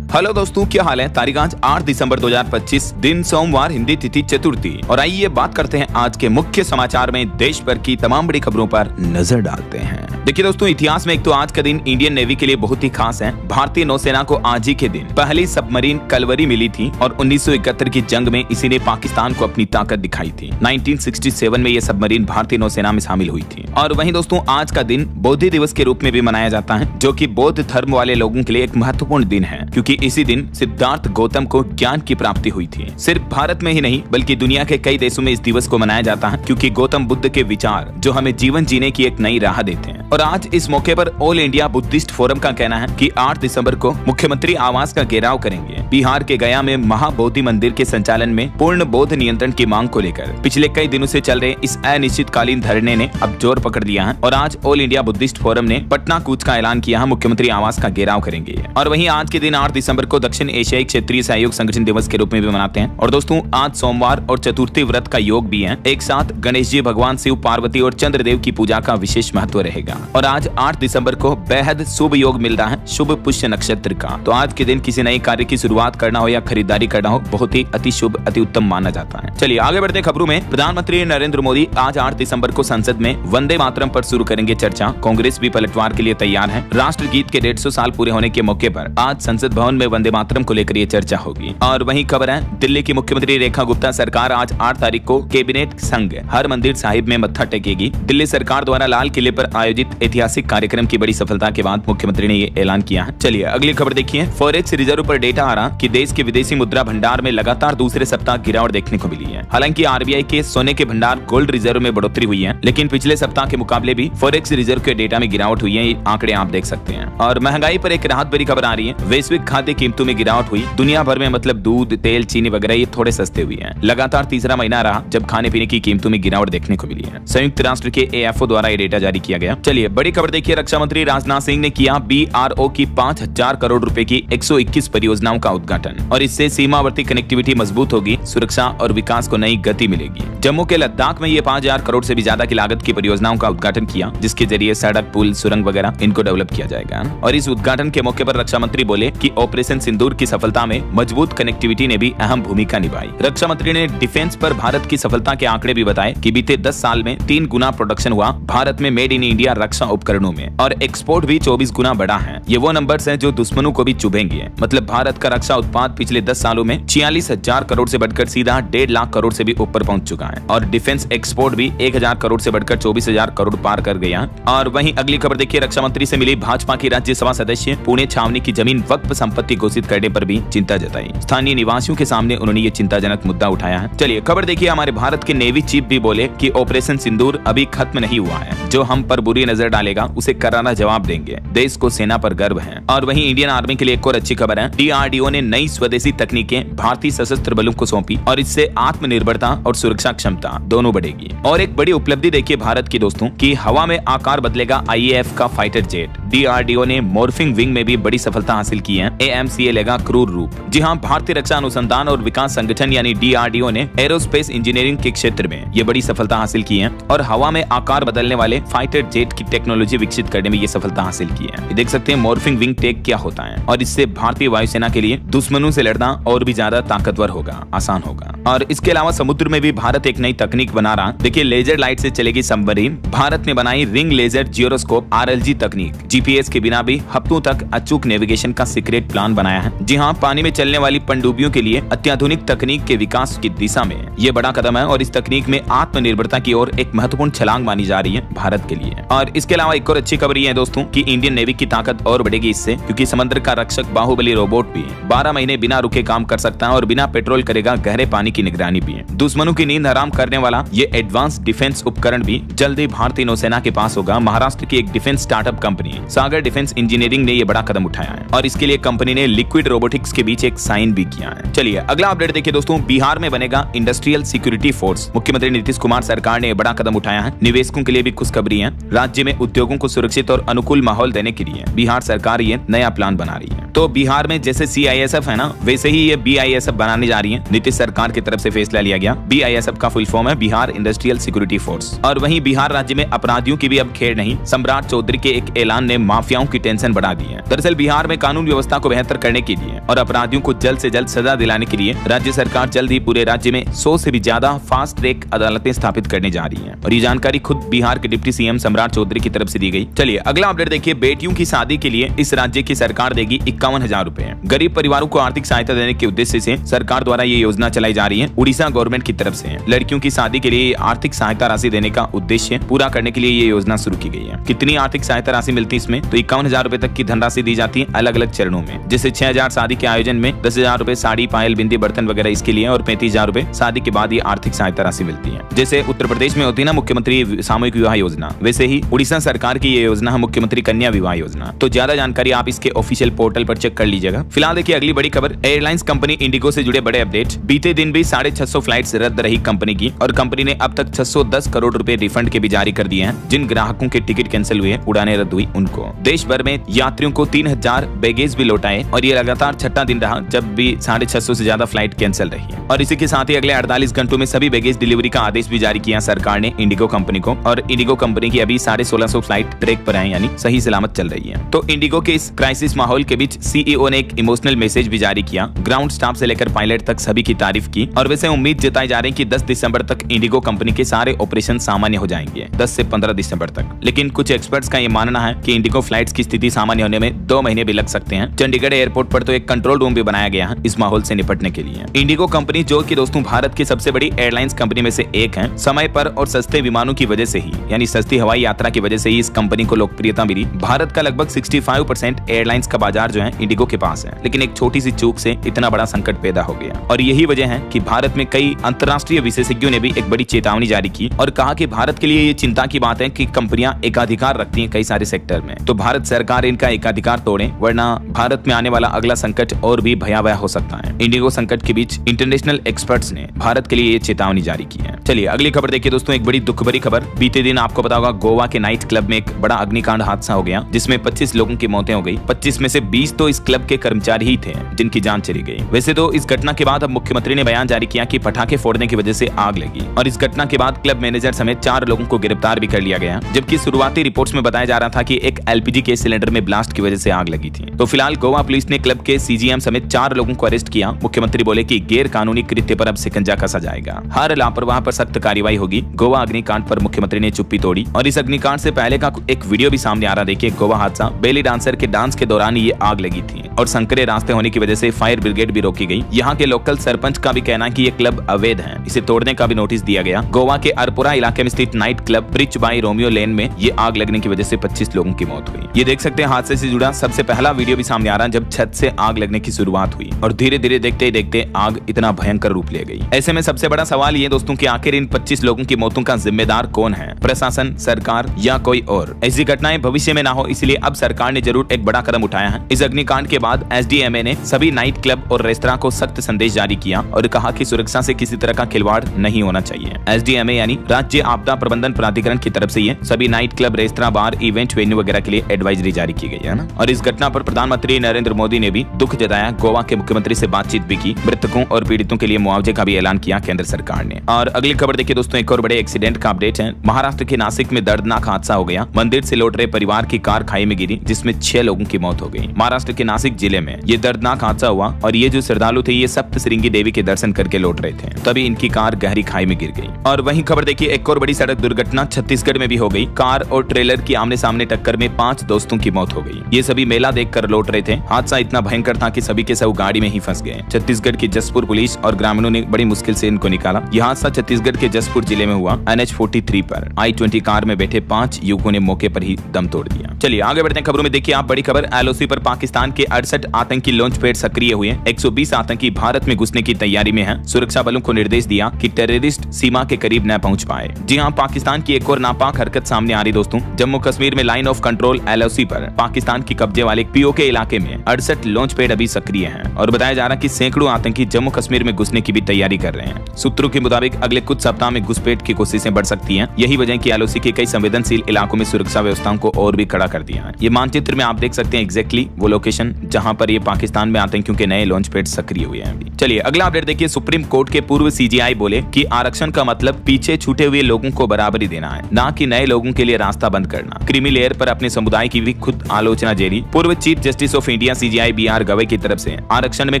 Hello दोस्तों, क्या हाल है। तारीख आज 8 दिसंबर 2025, दिन सोमवार, हिंदी तिथि चतुर्थी। और आइए बात करते हैं आज के मुख्य समाचार में देश भर की तमाम बड़ी खबरों पर नजर डालते हैं। देखिए दोस्तों, इतिहास में एक तो आज का दिन इंडियन नेवी के लिए बहुत ही खास है। भारतीय नौसेना को आज ही के दिन पहली सबमरीन कलवरी मिली थी और 1971 की जंग में इसी ने पाकिस्तान को अपनी ताकत दिखाई थी। 1967 में यह सबमरीन भारतीय नौसेना में शामिल हुई थी। और वहीं दोस्तों, आज का दिन बौद्ध दिवस के रूप में भी मनाया जाता है, जो कि बौद्ध धर्म वाले लोगों के लिए एक महत्वपूर्ण दिन है, क्योंकि इसी दिन सिद्धार्थ गौतम को ज्ञान की प्राप्ति हुई थी। सिर्फ भारत में ही नहीं बल्कि दुनिया के कई देशों में इस दिवस को मनाया जाता है, क्योंकि गौतम बुद्ध के विचार जो हमें जीवन जीने की एक नई राह देते हैं। और आज इस मौके पर ऑल इंडिया बुद्धिस्ट फोरम का कहना है कि 8 दिसंबर को मुख्यमंत्री आवास का घेराव करेंगे। बिहार के गया में महाबोधि मंदिर के संचालन में पूर्ण बौद्ध नियंत्रण की मांग को लेकर पिछले कई दिनों से चल रहे इस अनिश्चितकालीन धरने ने अब जोर पकड़ लिया है और आज ऑल इंडिया बुद्धिस्ट फोरम ने पटना कूच का ऐलान किया है, मुख्यमंत्री आवास का घेराव करेंगे। और वहीं आज के दिन 8 दिसंबर को दक्षिण एशियाई क्षेत्रीय सहयोग संगठन दिवस के रूप में भी मनाते हैं। और दोस्तों, आज सोमवार और चतुर्थी व्रत का योग भी है। एक साथ गणेश जी, भगवान शिव, पार्वती और चंद्रदेव की पूजा का विशेष महत्व रहेगा। और आज 8 दिसंबर को बेहद शुभ योग मिल रहा है, शुभ पुष्य नक्षत्र का। तो आज के दिन किसी नए कार्य की शुरुआत करना हो या खरीदारी करना हो, बहुत ही अति शुभ, अति उत्तम माना जाता है। चलिए आगे बढ़ते खबरों में। प्रधानमंत्री नरेंद्र मोदी आज 8 दिसंबर को संसद में वंदे मातरम पर शुरू करेंगे चर्चा। कांग्रेस भी पलटवार के लिए तैयार है। राष्ट्रगीत के 150 साल पूरे होने के मौके पर आज संसद भवन में वंदे मातरम को लेकर ये चर्चा होगी। और वहीं खबर है, दिल्ली की मुख्यमंत्री रेखा गुप्ता सरकार आज 8 तारीख को कैबिनेट संग हर मंदिर साहिब में मत्था टेकेगी। दिल्ली सरकार द्वारा लाल किले पर आयोजित ऐतिहासिक कार्यक्रम की बड़ी सफलता के बाद मुख्यमंत्री ने ये ऐलान किया है। चलिए अगली खबर देखिए। फॉरेक्स रिजर्व पर डेटा आ रहा कि देश के विदेशी मुद्रा भंडार में लगातार दूसरे सप्ताह गिरावट देखने को मिली है। हालांकि आरबीआई के सोने के भंडार गोल्ड रिजर्व में बढ़ोतरी हुई है, लेकिन पिछले सप्ताह के मुकाबले भी फॉरेक्स रिजर्व के डेटा में गिरावट हुई है। ये आंकड़े आप देख सकते हैं। और महंगाई पर एक राहत भरी खबर आ रही है। वैश्विक खाद्य कीमतों में गिरावट हुई। दुनिया भर में मतलब दूध, तेल, चीनी वगैरह ये थोड़े सस्ते हुए हैं। लगातार तीसरा महीना रहा जब खाने पीने की कीमतों में गिरावट देखने को मिली है। संयुक्त राष्ट्र के एएफओ द्वारा ये डेटा जारी किया गया। चलिए बड़ी खबर देखिए। रक्षा मंत्री राजनाथ सिंह ने किया बीआरओ की 5000 करोड़ रुपए की 121 परियोजनाओं का उद्घाटन। और इससे सीमावर्ती कनेक्टिविटी मजबूत होगी, सुरक्षा और विकास को नई गति मिलेगी। जम्मू के लद्दाख में ये 5000 करोड़ से भी ज्यादा की लागत की परियोजनाओं का उद्घाटन किया, जिसके जरिए सड़क, पुल, सुरंग वगैरह इनको डेवलप किया जाएगा। और इस उद्घाटन के मौके पर रक्षा मंत्री बोले कि ऑपरेशन सिंदूर की सफलता में मजबूत कनेक्टिविटी ने भी अहम भूमिका निभाई। रक्षा मंत्री ने डिफेंस पर भारत की सफलता के आंकड़े भी बताए कि बीते 10 साल में 3 गुना प्रोडक्शन हुआ भारत में मेड इन इंडिया रक्षा उपकरणों में, और एक्सपोर्ट भी 24 गुना बढ़ा है। ये वो नंबर्स हैं जो दुश्मनों को भी चुभेंगे। मतलब भारत का रक्षा उत्पाद पिछले 10 सालों में 46,000 करोड़ से बढ़कर सीधा 1.5 लाख करोड़ से भी ऊपर पहुंच चुका है। और डिफेंस एक्सपोर्ट भी 1000 करोड़ से बढ़कर 24,000 करोड़ पार कर गया। और वहीं अगली खबर देखिए। रक्षा मंत्री से मिली भाजपा की राज्यसभा सदस्य पुणे छावनी की जमीन वक्फ संपत्ति घोषित करने पर भी चिंता जताई। स्थानीय निवासियों के सामने उन्होंने ये चिंताजनक मुद्दा उठाया है। चलिए खबर देखिए। हमारे भारत के नेवी चीफ भी बोले कि ऑपरेशन सिंदूर अभी खत्म नहीं हुआ है। जो हम पर बुरी नजर डालेगा उसे करारा जवाब देंगे। देश को सेना पर गर्व है। और वहीं इंडियन आर्मी के लिए एक और अच्छी खबर है। डीआरडीओ ने नई स्वदेशी तकनीकें भारतीय सशस्त्र बलों को सौंपी और इससे आत्मनिर्भरता और सुरक्षा क्षमता दोनों बढ़ेगी। और एक बड़ी उपलब्धि देखिए भारत की दोस्तों कि हवा में आकार बदलेगा आईएएफ का फाइटर जेट। डीआरडीओ ने मॉर्फिंग विंग में भी बड़ी सफलता हासिल की है। एएमसीए लेगा क्रूर रूप। जी हाँ, भारतीय रक्षा अनुसंधान और विकास संगठन यानी डीआरडीओ ने एरोस्पेस इंजीनियरिंग के क्षेत्र में ये बड़ी सफलता हासिल की है और हवा में आकार बदलने वाले फाइटर जेट की टेक्नोलॉजी विकसित करने में ये सफलता हासिल की है। देख सकते हैं मॉर्फिंग विंग टेक क्या होता है, और इससे भारतीय वायुसेना के लिए दुश्मनों से लड़ना और भी ज्यादा ताकतवर होगा, आसान होगा। और इसके अलावा समुद्र में भी भारत एक नई तकनीक बना रहा। देखिए, लेजर लाइट से चलेगी सबमरीन। भारत ने बनाई रिंग लेजर जियोस्कोप RLG तकनीक। जीपीएस के बिना भी हफ्तों तक अचूक नेविगेशन का सीक्रेट प्लान बनाया है। जी हाँ, पानी में चलने वाली पनडुब्बियों के लिए अत्याधुनिक तकनीक के विकास की दिशा में ये बड़ा कदम है और इस तकनीक में आत्मनिर्भरता की ओर एक महत्वपूर्ण छलांग मानी जा रही है भारत के लिए। और इसके अलावा एक और अच्छी खबर ये है दोस्तों कि इंडियन नेवी की ताकत और बढ़ेगी इससे, क्योंकि समुद्र का रक्षक बाहुबली रोबोट भी 12 महीने बिना रुके काम कर सकता है और बिना पेट्रोल करेगा गहरे पानी की निगरानी भी है। दुश्मनों की नींद हराम करने वाला ये एडवांस डिफेंस उपकरण भी जल्द ही भारतीय नौसेना के पास होगा। महाराष्ट्र की एक डिफेंस स्टार्टअप कंपनी सागर डिफेंस इंजीनियरिंग ने ये बड़ा कदम उठाया है और इसके लिए कंपनी ने लिक्विड रोबोटिक्स के बीच एक साइन भी किया है। चलिए अगला अपडेट देखिए दोस्तों। बिहार में बनेगा इंडस्ट्रियल सिक्योरिटी फोर्स। मुख्यमंत्री नीतीश कुमार सरकार ने बड़ा कदम उठाया है। निवेशकों के लिए भी खुशखबरी है। राज्य में उद्योगों को सुरक्षित और अनुकूल माहौल देने के लिए बिहार सरकार ये नया प्लान बना रही है। तो बिहार में जैसे CISF है ना, वैसे ही ये BISF बनाने जा रही है। नीतीश सरकार की तरफ से फैसला लिया गया। BISF का फुल फॉर्म है बिहार इंडस्ट्रियल सिक्योरिटी फोर्स। और वहीं बिहार राज्य में अपराधियों की भी अब खेर नहीं। सम्राट चौधरी के एक ऐलान ने माफियाओं की टेंशन बढ़ा दी है। दरअसल बिहार में कानून व्यवस्था को बेहतर करने के लिए और अपराधियों को जल्द से जल्द सजा दिलाने के लिए राज्य सरकार जल्द ही पूरे राज्य में 100 से भी ज्यादा फास्ट ट्रैक अदालतें स्थापित करने जा रही है। और ये जानकारी खुद बिहार के डिप्टी सीएम सम्राट चौधरी की तरफ से दी गई। चलिए अगला अपडेट देखिए। बेटियों की शादी के लिए इस राज्य की सरकार देगी 51,000 रुपए। गरीब परिवारों को आर्थिक सहायता देने के उद्देश्य से सरकार द्वारा ये योजना चलाई जा रही है। उड़ीसा गवर्नमेंट की तरफ से लड़कियों की शादी के लिए आर्थिक सहायता राशि देने का उद्देश्य पूरा करने के लिए ये योजना शुरू की गई है। कितनी आर्थिक सहायता राशि मिलती है इसमें? तो 51,000 रुपए तक की धनराशि दी जाती है अलग अलग चरणों में। जैसे 6,000 शादी के आयोजन में, 10,000 रुपए साड़ी पायल बिंदी बर्तन वगैरह इसके लिए, और 35,000 रुपए शादी के बाद ये आर्थिक सहायता राशि मिलती है। जैसे उत्तर प्रदेश में होती है ना मुख्यमंत्री सामूहिक विवाह योजना, वैसे ही उड़ीसा सरकार की ये योजना है मुख्यमंत्री कन्या विवाह योजना। तो ज्यादा जानकारी आप इसके ऑफिशियल पोर्टल पर चेक कर लीजिएगा। फिलहाल देखिए अगली बड़ी खबर, एयरलाइंस कंपनी इंडिगो से जुड़े बड़े अपडेट। बीते दिन भी 650 फ्लाइट्स रद्द रही कंपनी की, और कंपनी ने अब तक 610 करोड़ रुपए रिफंड के भी जारी कर दिए हैं। जिन ग्राहकों के टिकट कैंसिल हुए, उड़ानें रद्द हुई, उनको देश भर में यात्रियों को 3,000 बैगेज भी लौटाए, और ये लगातार छठा दिन रहा जब भी 650 से ज्यादा फ्लाइट कैंसिल रही है। और इसी के साथ ही अगले 48 घंटों में सभी बैगेज डिलीवरी का आदेश भी जारी किया सरकार ने इंडिगो कंपनी को। और इंडिगो कंपनी की अभी 1650 फ्लाइट ट्रैक पर है, यानी सही सलामत चल रही है। तो इंडिगो के इस क्राइसिस माहौल के बीच सीईओ ने एक इमोशनल मैसेज भी जारी किया। ग्राउंड स्टाफ से लेकर पायलट तक सभी की तारीफ की, और वैसे उम्मीद जताई जा रही है कि 10 दिसंबर तक इंडिगो कंपनी के सारे ऑपरेशन सामान्य हो जाएंगे, 10 से 15 दिसंबर तक। लेकिन कुछ एक्सपर्ट्स का ये मानना है कि इंडिगो फ्लाइट्स की स्थिति सामान्य होने में 2 महीने भी लग सकते हैं। चंडीगढ़ एयरपोर्ट पर तो एक कंट्रोल रूम भी बनाया गया है इस माहौल से निपटने के लिए। इंडिगो कंपनी जो कि दोस्तों भारत की सबसे बड़ी एयरलाइंस कंपनी में से एक है, समय पर और सस्ते विमानों की वजह से ही, यानी सस्ती हवाई यात्रा की वजह से ही इस कंपनी को लोकप्रियता मिली। भारत का लगभग 65% एयरलाइंस का बाजार जो है इंडिगो के पास है, लेकिन एक छोटी सी चूक से इतना बड़ा संकट पैदा हो गया। और यही वजह है कि भारत में कई अंतर्राष्ट्रीय विशेषज्ञों ने भी एक बड़ी चेतावनी जारी की और कहा कि भारत के लिए ये चिंता की बात है कि कंपनियां एकाधिकार रखती हैं कई सारे सेक्टर में, तो भारत सरकार इनका एकाधिकार तोड़े, वरना भारत में आने वाला अगला संकट और भी भयावह हो सकता है। इंडिगो संकट के बीच इंटरनेशनल एक्सपर्ट्स ने भारत के लिए ये चेतावनी जारी की है। चलिए अगली खबर देखिए दोस्तों, एक बड़ी दुख भरी खबर। बीते दिन आपको पता होगा गोवा के नाइट क्लब में एक बड़ा अग्निकांड हादसा हो गया, जिसमें 25 लोगों की मौतें हो गई। 25 में से 20 तो इस क्लब के कर्मचारी ही थे जिनकी जान चली गई। वैसे तो इस घटना के बाद अब मुख्यमंत्री ने बयान जारी किया कि पटाखे फोड़ने की वजह से आग लगी, और इस घटना के बाद क्लब मैनेजर समेत 4 लोगों को गिरफ्तार भी कर लिया गया, जबकि शुरुआती रिपोर्ट्स में बताया जा रहा था कि एक एलपीजी गैस सिलेंडर में ब्लास्ट की वजह से आग लगी थी। तो फिलहाल गोवा पुलिस ने क्लब के सीजीएम समेत 4 लोगों को अरेस्ट किया। मुख्यमंत्री बोले कि गैर कानूनी कृत्य पर अब शिकंजा कसा जाएगा, हर लापरवाह पर सख्त कार्रवाई होगी। गोवा अग्निकांड पर मुख्यमंत्री ने चुप्पी तोड़ी, और इस अग्निकांड से पहले का एक वीडियो भी सामने आ रहा। देखिए गोवा हादसा, बेली डांसर के डांस के दौरान ये आग लगी थी, और संकरे रास्ते होने की वजह से फायर ब्रिगेड भी रोकी गई। यहाँ के लोकल सरपंच का भी कहना है कि ये क्लब अवैध है, इसे तोड़ने का भी नोटिस दिया गया। गोवा के अरपुरा इलाके में स्थित night club Birch by Romeo Lane में ये आग लगने की वजह से 25 लोगों की मौत हुई। ये देख सकते हैं हादसे से जुड़ा सबसे पहला वीडियो भी सामने आ रहा है, जब छत से आग लगने की शुरुआत हुई और धीरे धीरे देखते ही देखते आग इतना भयंकर रूप ले गई। ऐसे में सबसे बड़ा सवाल ये दोस्तों कि आखिर इन 25 लोगों की मौतों का जिम्मेदार कौन है, प्रशासन, सरकार या कोई और? ऐसी घटनाएं भविष्य में ना हो, इसलिए अब सरकार ने जरूर एक बड़ा कदम उठाया है। इस अग्निकांड के बाद एसडीएमए ने सभी नाइट क्लब और रेस्तरां को सख्त संदेश जारी किया और कहा कि सुरक्षा से किसी तरह का खिलवाड़ नहीं होना चाहिए। एसडीएमए यानी राज्य आपदा प्रबंधन प्राधिकरण की तरफ से ये सभी नाइट क्लब, रेस्तरां, बार, इवेंट वेन्यू वगैरह के लिए एडवाइजरी जारी की गई है ना। और इस घटना पर प्रधानमंत्री नरेंद्र मोदी ने भी दुख जताया, गोवा के मुख्यमंत्री से बातचीत भी की, मृतकों और पीड़ितों के लिए मुआवजे का भी ऐलान किया केंद्र सरकार ने। और अगली खबर देखिए दोस्तों, एक और बड़े एक्सीडेंट का अपडेट है। महाराष्ट्र के नासिक में दर्दनाक हादसा हो गया। मंदिर से लौट रहे परिवार की कार खाई में गिरी, जिसमें 6 लोगों की मौत हो गई। महाराष्ट्र के नासिक जिले में ये दर्दनाक हादसा हुआ, और ये जो श्रद्धालु थे ये सप्तशृंगी देवी के दर्शन करके लौट रहे थे, तभी इनकी कार गहरी खाई में गिर गई। और वहीं खबर देखिए, एक और बड़ी सड़क दुर्घटना छत्तीसगढ़ में भी हो गई। कार और ट्रेलर की आमने सामने टक्कर में 5 दोस्तों की मौत हो गई। ये सभी मेला देखकर लौट रहे थे। हादसा इतना भयंकर था कि सभी के सब गाड़ी में ही फंस गए। छत्तीसगढ़ की जसपुर पुलिस और ग्रामीणों ने बड़ी मुश्किल से इनको निकाला। यह हादसा छत्तीसगढ़ के जसपुर जिले में हुआ। NH-43 पर I-20 कार में बैठे 5 युवकों ने मौके पर ही दम तोड़ दिया। चलिए आगे बढ़ते हैं खबरों में। देखिए आप बड़ी खबर, LOC पर पाकिस्तान के 68 आतंकी लॉन्च पैड सक्रिय हुए। 120 आतंकी भारत में घुसने की तैयारी में हैं। सुरक्षा बलों को निर्देश दिया कि टेररिस्ट सीमा के करीब न पहुंच पाए। जी हां, पाकिस्तान की एक और नापाक हरकत सामने आ रही दोस्तों। जम्मू कश्मीर में लाइन ऑफ कंट्रोल LOC पर पाकिस्तान की कब्जे वाले POK इलाके में 68 लॉन्च पैड अभी सक्रिय हैं, और बताया जा रहा है कि सैकड़ों आतंकी जम्मू कश्मीर में घुसने की भी तैयारी कर रहे हैं। सूत्रों के मुताबिक अगले कुछ सप्ताह में घुसपैठ की कोशिशें बढ़ सकती हैं। यही वजह है कि LOC के कई संवेदनशील इलाकों में सुरक्षा व्यवस्थाओं को और भी कड़ा कर दिया है। ये मानचित्र में आप देख सकते हैं एग्जैक्टली वो लोकेशन जहां पर ये पाकिस्तान में आतंकियों के नए लॉन्च पैड सक्रिय हुए हैं। चलिए अगला अपडेट देखिए, सुप्रीम कोर्ट के पूर्व CJI बोले कि आरक्षण का मतलब पीछे छूटे हुए लोगों को बराबरी देना है, ना कि नए लोगों के लिए रास्ता बंद करना। क्रीमी लेयर पर अपने अपने समुदाय की भी खुद आलोचना जारी। पूर्व chief justice of India CJI BR Gavai की तरफ से आरक्षण में